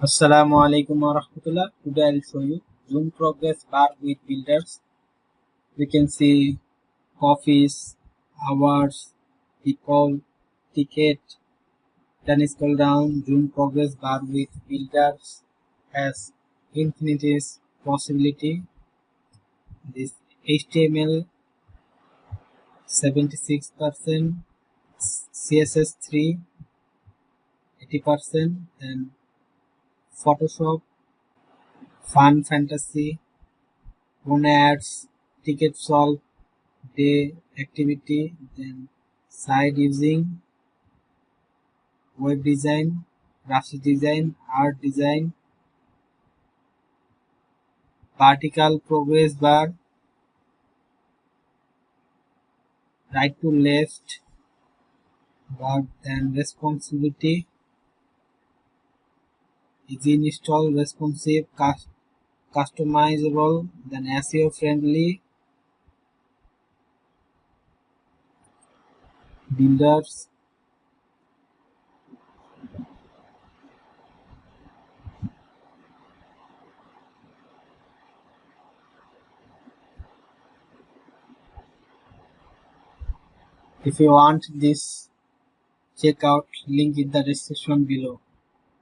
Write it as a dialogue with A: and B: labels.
A: Assalamu alaikum warahmatullah. Today I'll show you Zoom progress bar with builders. We can see coffees, hours, people, ticket. Then scroll down. Zoom progress bar with builders has infinite possibility. This HTML 76%, CSS 3 80%, then Photoshop, fun fantasy, phone ads, ticket solve, day activity, then site using, web design, graphic design, art design, vertical progress bar, right to left bar, then responsibility, easy install, responsive, customizable, then SEO friendly, builders. If you want this, check out link in the description below.